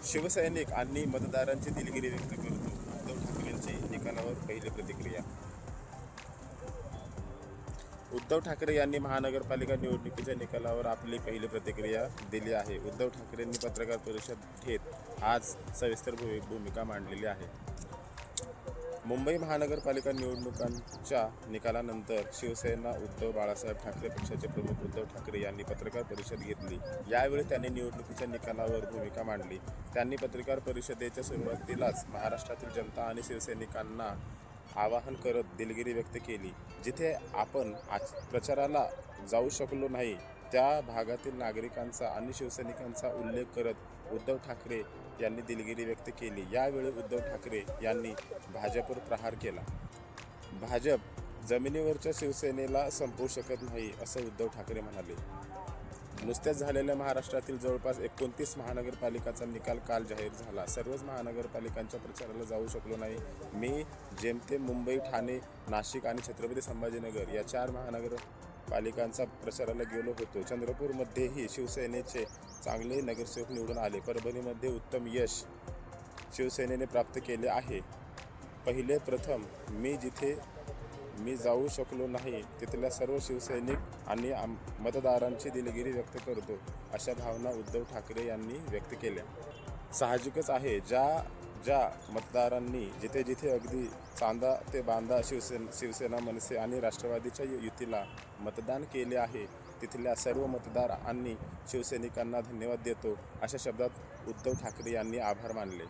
शिवसैनिक आणि मतदारांची दिलगिरी व्यक्त करतो. उद्धव ठाकरेंची निकालावर पहिली प्रतिक्रिया. उद्धव ठाकरे यांनी महानगरपालिका निवडणुकीच्या निकालावर आपली पहिली प्रतिक्रिया दिली आहे. उद्धव ठाकरेंनी पत्रकार परिषद घेत आज सविस्तर भूमिका मांडलेली आहे. मुंबई महानगरपालिका निवडणुकांच्या निकालानंतर शिवसेना उद्धव बाळासाहेब ठाकरे पक्षाचे प्रमुख उद्धव ठाकरे यांनी पत्रकार परिषद घेतली. यावेळी त्यांनी निवडणुकीच्या निकालावर भूमिका मांडली. त्यांनी पत्रकार परिषदेच्या सुरुवातीलाच महाराष्ट्रातील जनता आणि शिवसैनिकांना आवाहन करत दिलगिरी व्यक्त केली. जिथे आपण प्रचाराला जाऊ शकलो नाही त्या भागातील नागरिकांचा आणि शिवसैनिकांचा उल्लेख करत उद्धव ठाकरे यांनी दिलगिरी व्यक्त केली. यावेळी उद्धव ठाकरे यांनी भाजपवर प्रहार केला. भाजप जमिनीवरच्या शिवसेनेला संपवू शकत नाही असं उद्धव ठाकरे म्हणाले. नुकत्याच झालेल्या महाराष्ट्रातील जवळपास 29 महानगरपालिकांचा निकाल काल जाहीर झाला. सर्वच महानगरपालिकांच्या प्रचाराला जाऊ शकलो नाही. मी जेमतेम मुंबई, ठाणे, नाशिक आणि छत्रपती संभाजीनगर या 4 महानगरपालिकांचा प्रचाराला गेलो होतो. चंद्रपूरमध्येही शिवसेनेचे चांगले नगरसेवक निवडून आले. परभणीमध्ये उत्तम यश शिवसेनेने प्राप्त केले आहे. प्रथम जिथे मी जाऊ शकलो नाही तिथल्या सर्व शिवसैनिक आणि मतदारांची दिलगिरी व्यक्त करतो अशा भावना उद्धव ठाकरे यांनी व्यक्त केल्या. साहजिकच आहे, ज्या मतदारांनी जिथे अगदी चांदा ते बांदा शिवसेना, मनसे आणि राष्ट्रवादीच्या युतीला मतदान केले आहे तिथल्या सर्व मतदार आणि शिवसैनिकांना धन्यवाद देतो अशा शब्दात उद्धव ठाकरे यांनी आभार मानले.